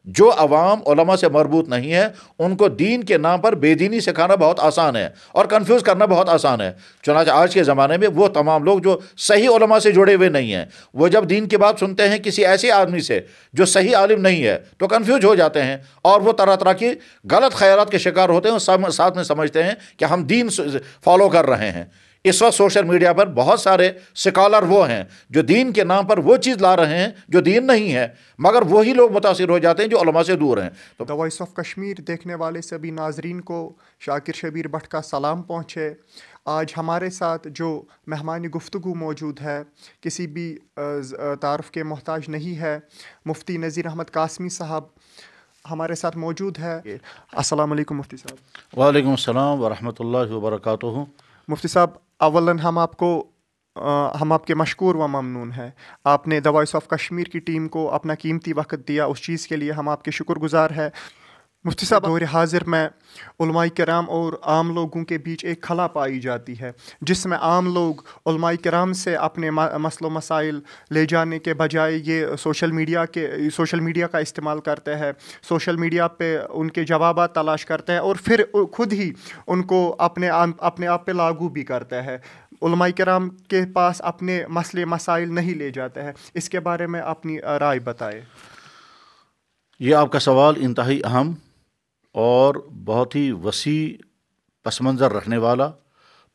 جو عوام علماء سے مربوط نہیں ہے ان کو دین کے نام پر بے دینی سکھانا بہت آسان ہے اور کنفیوز کرنا بہت آسان ہے. چنانچہ آج کے زمانے میں وہ تمام لوگ جو صحیح علماء سے جڑے ہوئے نہیں ہیں، وہ جب دین کی بات سنتے ہیں کسی ایسے آدمی سے جو صحیح عالم نہیں ہے تو کنفیوز ہو جاتے ہیں اور وہ طرح طرح کی غلط خیالات کے شکار ہوتے ہیں اور ساتھ میں سمجھتے ہیں کہ ہم دین فالو کر رہے ہیں. اس وقت سوشل میڈیا پر بہت سارے سکالر وہ ہیں جو دین کے نام پر وہ چیز لا رہے ہیں جو دین نہیں ہے، مگر وہی لوگ متاثر ہو جاتے ہیں جو علماء سے دور ہیں. تو دا وائس آف کشمیر دیکھنے والے سبھی ناظرین کو شاکر شبیر بٹ کا سلام پہنچے. آج ہمارے ساتھ جو مہمان گفتگو موجود ہے کسی بھی تعارف کے محتاج نہیں ہے، مفتی نذیر احمد قاسمی صاحب ہمارے ساتھ موجود ہے. السلام علیکم مفتی صاحب. وعلیکم السلام ورحمۃ اللہ وبرکاتہ. مفتی صاحب اولاً ہم آپ کے مشکور و ممنون ہیں. آپ نے دا وائس آف کشمیر کی ٹیم کو اپنا قیمتی وقت دیا، اس چیز کے لیے ہم آپ کے شکر گزار ہیں. مفتی صاحب، دور حاضر میں علماء کرام اور عام لوگوں کے بیچ ایک خلا پائی جاتی ہے جس میں عام لوگ علماء کرام سے اپنے مسئلہ و مسائل لے جانے کے بجائے یہ سوشل میڈیا کا استعمال کرتے ہیں، سوشل میڈیا پہ ان کے جوابات تلاش کرتے ہیں اور پھر خود ہی ان کو اپنے آپ پہ لاگو بھی کرتے ہیں. علماء کرام کے پاس اپنے مسئلے مسائل نہیں لے جاتے ہیں. اس کے بارے میں اپنی رائے بتائے. یہ آپ کا سوال انتہائی اہم اور بہت ہی وسیع پس منظر رکھنے والا،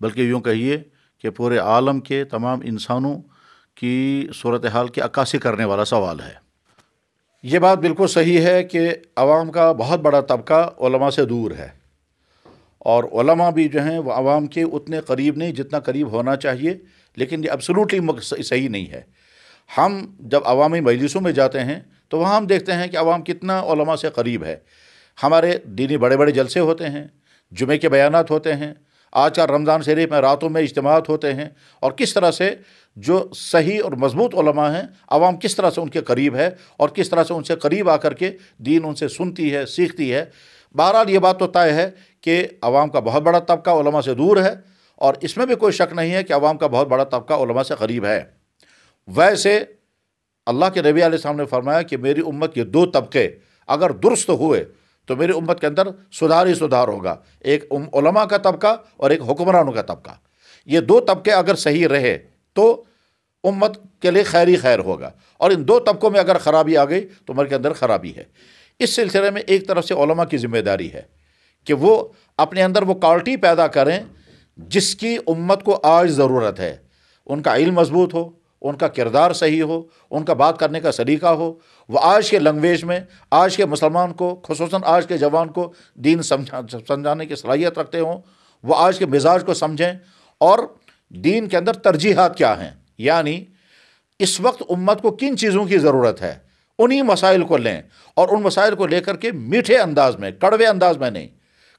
بلکہ یوں کہیے کہ پورے عالم کے تمام انسانوں کی صورتحال کی عکاسی کرنے والا سوال ہے. یہ بات بالکل صحیح ہے کہ عوام کا بہت بڑا طبقہ علماء سے دور ہے، اور علماء بھی جو ہیں وہ عوام کے اتنے قریب نہیں جتنا قریب ہونا چاہیے. لیکن یہ ایبسولوٹلی صحیح نہیں ہے. ہم جب عوامی مجلسوں میں جاتے ہیں تو وہاں ہم دیکھتے ہیں کہ عوام کتنا علماء سے قریب ہے. ہمارے دینی بڑے بڑے جلسے ہوتے ہیں، جمعے کے بیانات ہوتے ہیں، آج کا رمضان شریف میں راتوں میں اجتماعات ہوتے ہیں، اور کس طرح سے جو صحیح اور مضبوط علماء ہیں عوام کس طرح سے ان کے قریب ہے اور کس طرح سے ان سے قریب آ کر کے دین ان سے سنتی ہے، سیکھتی ہے. بہرحال یہ بات تو طے ہے کہ عوام کا بہت بڑا طبقہ علماء سے دور ہے، اور اس میں بھی کوئی شک نہیں ہے کہ عوام کا بہت بڑا طبقہ علماء سے قریب ہے. ویسے اللہ کے نبی علیہ السلام نے فرمایا کہ میری امت کے دو طبقے اگر درست ہوئے تو میری امت کے اندر سدھار ہی سدھار ہوگا، ایک علماء کا طبقہ اور ایک حکمرانوں کا طبقہ. یہ دو طبقے اگر صحیح رہے تو امت کے لیے خیر ہی خیر ہوگا، اور ان دو طبقوں میں اگر خرابی آ گئی تو امت کے اندر خرابی ہے. اس سلسلے میں ایک طرف سے علماء کی ذمہ داری ہے کہ وہ اپنے اندر وہ کوالٹی پیدا کریں جس کی امت کو آج ضرورت ہے. ان کا علم مضبوط ہو، ان کا کردار صحیح ہو، ان کا بات کرنے کا سلیقہ ہو، وہ آج کے لینگویج میں آج کے مسلمان کو، خصوصاً آج کے جوان کو دین سمجھانے کی صلاحیت رکھتے ہوں، وہ آج کے مزاج کو سمجھیں اور دین کے اندر ترجیحات کیا ہیں، یعنی اس وقت امت کو کن چیزوں کی ضرورت ہے، انہی مسائل کو لیں اور ان مسائل کو لے کر کے میٹھے انداز میں، کڑوے انداز میں نہیں،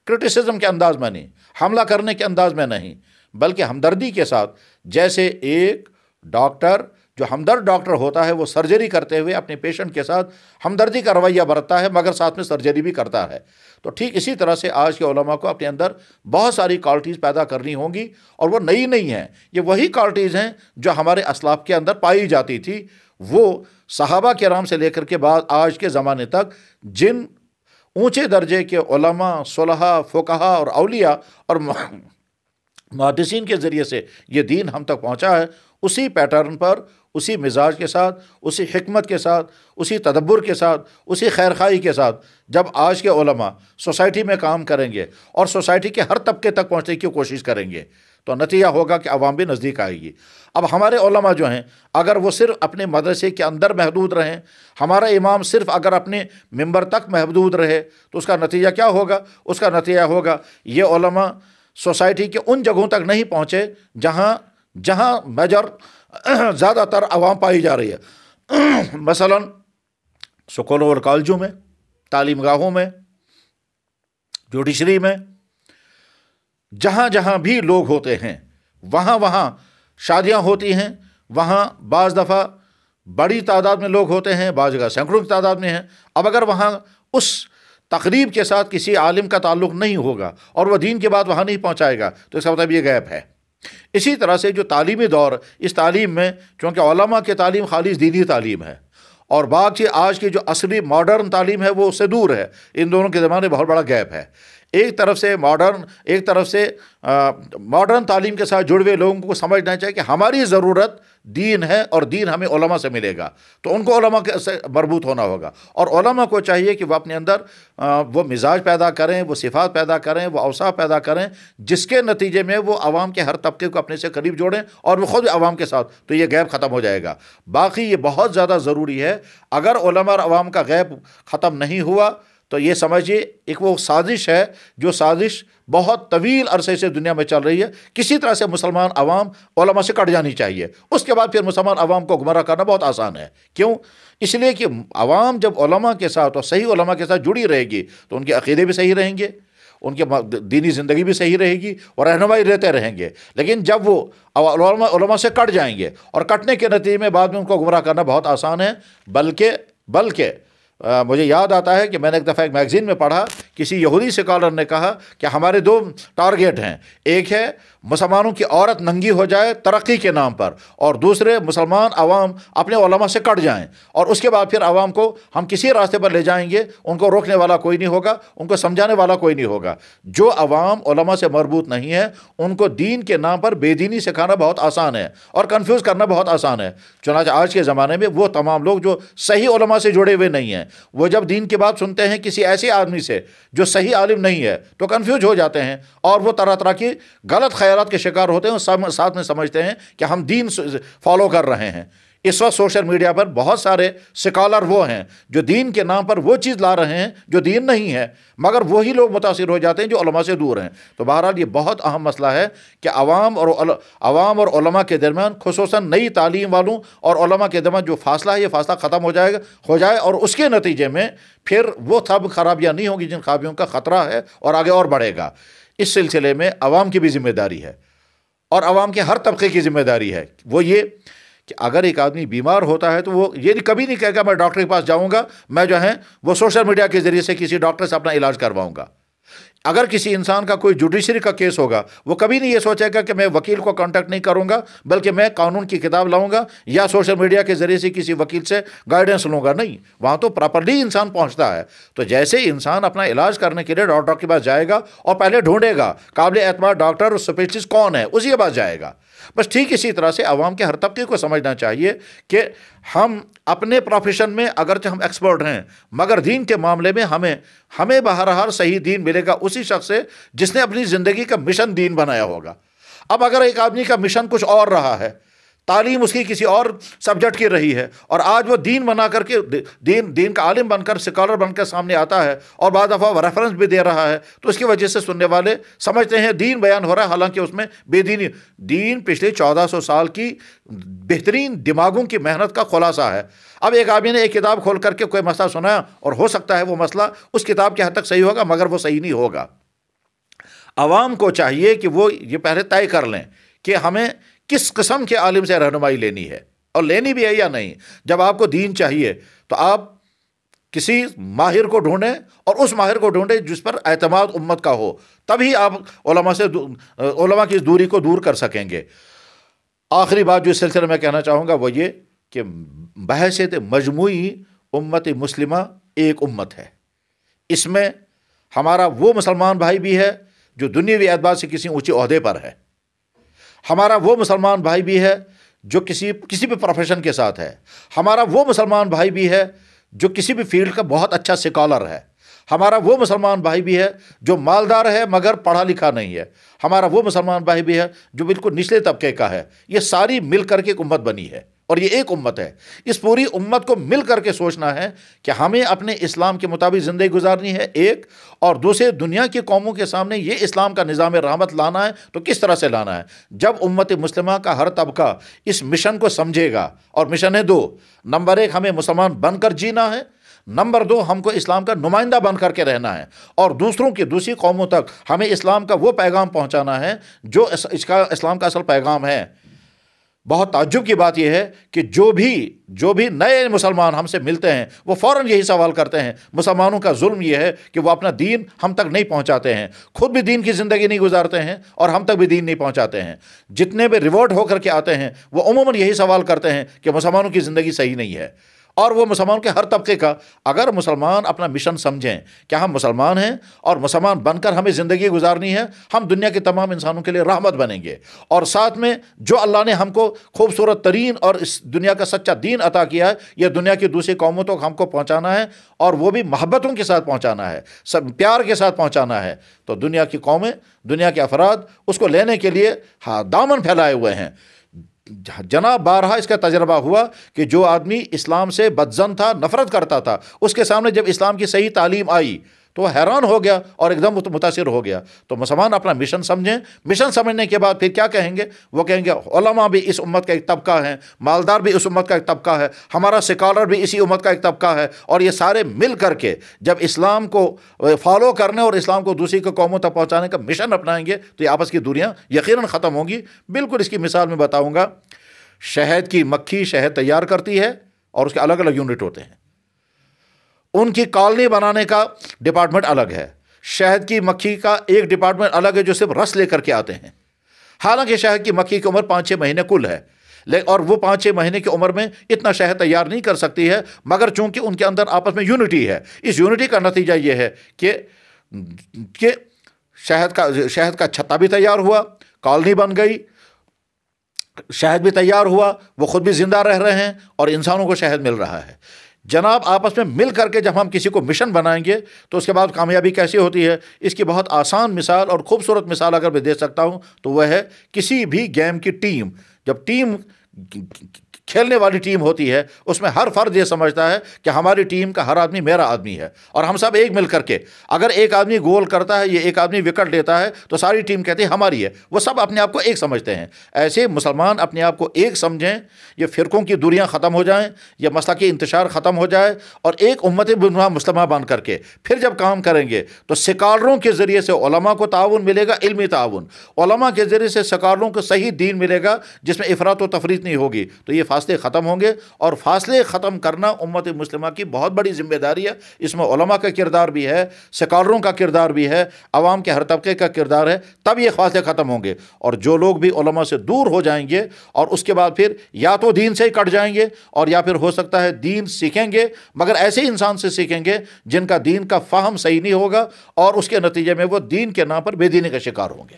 کرٹیسزم کے انداز میں نہیں، حملہ کرنے کے انداز میں نہیں، بلکہ ہمدردی کے ساتھ. جیسے ایک ڈاکٹر جو ہمدرد ڈاکٹر ہوتا ہے وہ سرجری کرتے ہوئے اپنے پیشنٹ کے ساتھ ہمدردی کا رویہ برتتا ہے مگر ساتھ میں سرجری بھی کرتا ہے. تو ٹھیک اسی طرح سے آج کے علماء کو اپنے اندر بہت ساری کوالٹیز پیدا کرنی ہوں گی، اور وہ نئی نہیں ہیں، یہ وہی کوالٹیز ہیں جو ہمارے اسلاف کے اندر پائی جاتی تھی. وہ صحابہ کرام سے لے کر کے بعد آج کے زمانے تک جن اونچے درجے کے علماء، صلحاء، فقہاء اور اولیاء اور محدثین کے ذریعے سے یہ دین ہم تک پہنچا ہے، اسی پیٹرن پر، اسی مزاج کے ساتھ، اسی حکمت کے ساتھ، اسی تدبر کے ساتھ، اسی خیرخواہی کے ساتھ جب آج کے علماء سوسائٹی میں کام کریں گے اور سوسائٹی کے ہر طبقے تک پہنچنے کی کوشش کریں گے تو نتیجہ ہوگا کہ عوام بھی نزدیک آئے گی. اب ہمارے علماء جو ہیں اگر وہ صرف اپنے مدرسے کے اندر محدود رہیں، ہمارا امام صرف اگر اپنے ممبر تک محدود رہے تو اس کا نتیجہ کیا ہوگا؟ اس کا نتیجہ ہوگا یہ علماء سوسائٹی کے ان جگہوں تک نہیں پہنچے جہاں میجر زیادہ تر عوام پائی جا رہی ہے. مثلا سکولوں اور کالجوں میں، تعلیم گاہوں میں، جوڈیشری میں، جہاں جہاں بھی لوگ ہوتے ہیں وہاں شادیاں ہوتی ہیں، وہاں بعض دفعہ بڑی تعداد میں لوگ ہوتے ہیں، بعض جگہ سینکڑوں کی تعداد میں ہیں. اب اگر وہاں اس تقریب کے ساتھ کسی عالم کا تعلق نہیں ہوگا اور وہ دین کی بات وہاں نہیں پہنچائے گا تو اس کا مطلب یہ غیب ہے. اسی طرح سے جو تعلیمی دور، اس تعلیم میں چونکہ علماء کی تعلیم خالص دینی تعلیم ہے اور باقی آج کی جو اصلی ماڈرن تعلیم ہے وہ اس سے دور ہے. ان دونوں کے درمیان بہت بڑا گیپ ہے. ایک طرف سے ماڈرن تعلیم کے ساتھ جڑے ہوئے لوگوں کو سمجھنا چاہیے کہ ہماری ضرورت دین ہے اور دین ہمیں علماء سے ملے گا, تو ان کو علماء سے مربوط ہونا ہوگا. اور علماء کو چاہیے کہ وہ اپنے اندر وہ مزاج پیدا کریں, وہ صفات پیدا کریں, وہ اوصاف پیدا کریں جس کے نتیجے میں وہ عوام کے ہر طبقے کو اپنے سے قریب جوڑیں اور وہ خود عوام کے ساتھ, تو یہ غیب ختم ہو جائے گا. باقی یہ بہت زیادہ ضروری ہے. اگر علماء اور عوام کا غیب ختم نہیں ہوا تو یہ سمجھیے ایک وہ سازش ہے جو سازش بہت طویل عرصے سے دنیا میں چل رہی ہے. کسی طرح سے مسلمان عوام علماء سے کٹ جانی چاہیے, اس کے بعد پھر مسلمان عوام کو گمراہ کرنا بہت آسان ہے. کیوں؟ اس لیے کہ عوام جب علماء کے ساتھ اور صحیح علماء کے ساتھ جڑی رہے گی تو ان کے عقیدے بھی صحیح رہیں گے, ان کے دینی زندگی بھی صحیح رہے گی اور رہنمائی رہتے رہیں گے. لیکن جب وہ علماء سے کٹ جائیں گے اور کٹنے کے نتیجے میں بعد میں ان کو گمراہ کرنا بہت آسان ہے. بلکہ مجھے یاد آتا ہے کہ میں نے ایک دفعہ ایک میگزین میں پڑھا, کسی یہودی اسکالر نے کہا کہ ہمارے 2 ٹارگیٹ ہیں. ایک ہے مسلمانوں کی عورت ننگی ہو جائے ترقی کے نام پر, اور دوسرے مسلمان عوام اپنے علماء سے کٹ جائیں, اور اس کے بعد پھر عوام کو ہم کسی راستے پر لے جائیں گے, ان کو روکنے والا کوئی نہیں ہوگا, ان کو سمجھانے والا کوئی نہیں ہوگا. جو عوام علماء سے مربوط نہیں ہے ان کو دین کے نام پر بے دینی سکھانا بہت آسان ہے اور کنفیوز کرنا بہت آسان ہے. چنانچہ آج کے زمانے میں وہ تمام لوگ جو صحیح علماء سے جڑے ہوئے نہیں ہیں, وہ جب دین کی بات سنتے ہیں کسی ایسے آدمی سے جو صحیح عالم نہیں ہے تو کنفیوز ہو جاتے ہیں اور وہ طرح طرح کی غلط خیالات کے شکار ہوتے ہیں, اور ساتھ میں سمجھتے ہیں کہ ہم دین فالو کر رہے ہیں. اس وقت سوشل میڈیا پر بہت سارے سکالر وہ ہیں جو دین کے نام پر وہ چیز لا رہے ہیں جو دین نہیں ہے, مگر وہی لوگ متاثر ہو جاتے ہیں جو علماء سے دور ہیں. تو بہرحال یہ بہت اہم مسئلہ ہے کہ عوام اور علماء کے درمیان, خصوصاً نئی تعلیم والوں اور علماء کے درمیان جو فاصلہ ہے یہ فاصلہ ختم ہو جائے, اور اس کے نتیجے میں پھر وہ خرابیاں نہیں ہوں گی جن خرابیوں کا خطرہ ہے اور آگے اور بڑھے گا. اس سلسلے میں عوام کی بھی ذمہ داری ہے اور عوام کے ہر طبقے کی ذمہ داری ہے. وہ یہ کہ اگر ایک آدمی بیمار ہوتا ہے تو وہ یہ کبھی نہیں کہے گا میں ڈاکٹر کے پاس جاؤں گا, میں جو ہے وہ سوشل میڈیا کے ذریعے سے کسی ڈاکٹر سے اپنا علاج کرواؤں گا. اگر کسی انسان کا کوئی جوڈیشری کا کیس ہوگا وہ کبھی نہیں یہ سوچے گا کہ میں وکیل کو کانٹیکٹ نہیں کروں گا, بلکہ میں قانون کی کتاب لاؤں گا یا سوشل میڈیا کے ذریعے سے کسی وکیل سے گائیڈنس لوں گا. نہیں, وہاں تو پراپرلی انسان پہنچتا ہے. تو جیسے انسان اپنا علاج کرنے کے لیے ڈاکٹر کے پاس جائے گا اور پہلے ڈھونڈے گا قابل اعتماد ڈاکٹر اور اسپیشلسٹ کون ہے, اسی کے پاس جائے گا. بس ٹھیک اسی طرح سے عوام کے ہر طبقے کو سمجھنا چاہیے کہ ہم اپنے پروفیشن میں اگرچہ ہم ایکسپرٹ ہیں, مگر دین کے معاملے میں ہمیں بہرحال صحیح دین ملے گا اسی شخص سے جس نے اپنی زندگی کا مشن دین بنایا ہوگا. اب اگر ایک آدمی کا مشن کچھ اور رہا ہے, تعلیم اس کی کسی اور سبجیکٹ کی رہی ہے, اور آج وہ دین بنا کر کے دین کا عالم بن کر اسکالر بن کر سامنے آتا ہے اور بعض دفعہ وہ ریفرنس بھی دے رہا ہے, تو اس کی وجہ سے سننے والے سمجھتے ہیں دین بیان ہو رہا ہے, حالانکہ اس میں بے دینی. دین پچھلے 1400 سال کی بہترین دماغوں کی محنت کا خلاصہ ہے. اب ایک آدمی نے ایک کتاب کھول کر کے کوئی مسئلہ سنایا, اور ہو سکتا ہے وہ مسئلہ اس کتاب کے حد تک صحیح ہوگا مگر وہ صحیح نہیں ہوگا. عوام کو چاہیے کہ وہ یہ پہلے طے کر لیں کہ ہمیں کس قسم کے عالم سے رہنمائی لینی ہے, اور لینی بھی ہے یا نہیں. جب آپ کو دین چاہیے تو آپ کسی ماہر کو ڈھونڈیں, اور اس ماہر کو ڈھونڈیں جس پر اعتماد امت کا ہو, تبھی آپ علماء کی اس دوری کو دور کر سکیں گے. آخری بات جو اس سلسلے میں کہنا چاہوں گا وہ یہ کہ بحیثیت مجموعی امت مسلمہ ایک امت ہے. اس میں ہمارا وہ مسلمان بھائی بھی ہے جو دنیاوی اعتبار سے کسی اونچے عہدے پر ہے, ہمارا وہ مسلمان بھائی بھی ہے جو کسی بھی پروفیشن کے ساتھ ہے, ہمارا وہ مسلمان بھائی بھی ہے جو کسی بھی فیلڈ کا بہت اچھا اسکالر ہے, ہمارا وہ مسلمان بھائی بھی ہے جو مالدار ہے مگر پڑھا لکھا نہیں ہے, ہمارا وہ مسلمان بھائی بھی ہے جو بالکل نچلے طبقے کا ہے. یہ ساری مل کر کے ایک امت بنی ہے, اور یہ ایک امت ہے. اس پوری امت کو مل کر کے سوچنا ہے کہ ہمیں اپنے اسلام کے مطابق زندگی گزارنی ہے ایک, اور دوسرے دنیا کی قوموں کے سامنے یہ اسلام کا نظام رحمت لانا ہے تو کس طرح سے لانا ہے. جب امت مسلمہ کا ہر طبقہ اس مشن کو سمجھے گا, اور مشن ہے 2, نمبر 1 ہمیں مسلمان بن کر جینا ہے, نمبر 2 ہم کو اسلام کا نمائندہ بن کر کے رہنا ہے, اور دوسری قوموں تک ہمیں اسلام کا وہ پیغام پہنچانا ہے جو اسلام کا اصل پیغام ہے. بہت تعجب کی بات یہ ہے کہ جو بھی نئے مسلمان ہم سے ملتے ہیں وہ فوراً یہی سوال کرتے ہیں, مسلمانوں کا ظلم یہ ہے کہ وہ اپنا دین ہم تک نہیں پہنچاتے ہیں, خود بھی دین کی زندگی نہیں گزارتے ہیں اور ہم تک بھی دین نہیں پہنچاتے ہیں. جتنے بھی ریورٹ ہو کر کے آتے ہیں وہ عموماً یہی سوال کرتے ہیں کہ مسلمانوں کی زندگی صحیح نہیں ہے. اور وہ مسلمان کے ہر طبقے کا. اگر مسلمان اپنا مشن سمجھیں کہ ہم مسلمان ہیں اور مسلمان بن کر ہمیں زندگی گزارنی ہے, ہم دنیا کے تمام انسانوں کے لیے رحمت بنیں گے, اور ساتھ میں جو اللہ نے ہم کو خوبصورت ترین اور اس دنیا کا سچا دین عطا کیا ہے, یہ دنیا کی دوسری قوموں تک ہم کو پہنچانا ہے, اور وہ بھی محبتوں کے ساتھ پہنچانا ہے, سب پیار کے ساتھ پہنچانا ہے. تو دنیا کی قومیں, دنیا کے افراد اس کو لینے کے لیے دامن پھیلائے ہوئے ہیں. جناب بارہا اس کا تجربہ ہوا کہ جو آدمی اسلام سے بدظن تھا, نفرت کرتا تھا, اس کے سامنے جب اسلام کی صحیح تعلیم آئی تو وہ حیران ہو گیا اور ایک دم متاثر ہو گیا. تو مسلمان اپنا مشن سمجھیں. مشن سمجھنے کے بعد پھر کیا کہیں گے؟ وہ کہیں گے علماء بھی اس امت کا ایک طبقہ ہیں, مالدار بھی اس امت کا ایک طبقہ ہے, ہمارا سکالر بھی اسی امت کا ایک طبقہ ہے, اور یہ سارے مل کر کے جب اسلام کو فالو کرنے اور اسلام کو دوسری قوموں تک پہنچانے کا مشن اپنائیں گے تو یہ آپس کی دوریاں یقیناً ختم ہوں گی. بالکل اس کی مثال میں بتاؤں گا. شہد کی مکھی شہد تیار کرتی ہے اور اس کے الگ الگ یونٹ ہوتے ہیں. ان کی کالونی بنانے کا ڈپارٹمنٹ الگ ہے. شہد کی مکھی کا ایک ڈپارٹمنٹ الگ ہے جو صرف رس لے کر کے آتے ہیں. حالانکہ شہد کی مکھی کی عمر 5-6 مہینے کل ہے, اور وہ 5-6 مہینے کی عمر میں اتنا شہد تیار نہیں کر سکتی ہے, مگر چونکہ ان کے اندر آپس میں یونٹی ہے. اس یونٹی کا نتیجہ یہ ہے کہ شہد کا چھتا بھی تیار ہوا, کالونی بن گئی, شہد بھی تیار ہوا, وہ خود بھی زندہ رہ رہے ہیں اور انسانوں کو شہد مل رہا ہے. جناب آپس میں مل کر کے جب ہم کسی کو مشن بنائیں گے تو اس کے بعد کامیابی کیسی ہوتی ہے, اس کی بہت آسان مثال اور خوبصورت مثال اگر میں دے سکتا ہوں تو وہ ہے کسی بھی گیم کی ٹیم. جب ٹیم کھیلنے والی ٹیم ہوتی ہے اس میں ہر فرد یہ سمجھتا ہے کہ ہماری ٹیم کا ہر آدمی میرا آدمی ہے, اور ہم سب ایک مل کر کے, اگر ایک آدمی گول کرتا ہے, یہ ایک آدمی وکٹ لیتا ہے تو ساری ٹیم کہتی ہے ہماری ہے. وہ سب اپنے آپ کو ایک سمجھتے ہیں. ایسے مسلمان اپنے آپ کو ایک سمجھیں, یہ فرقوں کی دوریاں ختم ہو جائیں, یہ مسلکی انتشار ختم ہو جائے, اور ایک امت مسلمہ بن کر کے پھر جب کام کریں گے تو سکالروں کے ذریعے سے علماء کو تعاون ملے گا, علمی تعاون, علماء کے ذریعے سے سکالروں کو صحیح دین ملے گا جس میں افراط و تفریط نہیں ہوگی. تو یہ فاصلے ختم ہوں گے, اور فاصلے ختم کرنا امت مسلمہ کی بہت بڑی ذمہ داری ہے. اس میں علماء کا کردار بھی ہے, سکالروں کا کردار بھی ہے, عوام کے ہر طبقے کا کردار ہے, تب یہ فاصلے ختم ہوں گے. اور جو لوگ بھی علماء سے دور ہو جائیں گے اور اس کے بعد پھر یا تو دین سے ہی کٹ جائیں گے, اور یا پھر ہو سکتا ہے دین سیکھیں گے مگر ایسے انسان سے سیکھیں گے جن کا دین کا فہم صحیح نہیں ہوگا, اور اس کے نتیجے میں وہ دین کے نام پر بے دینی کا شکار ہوں گے.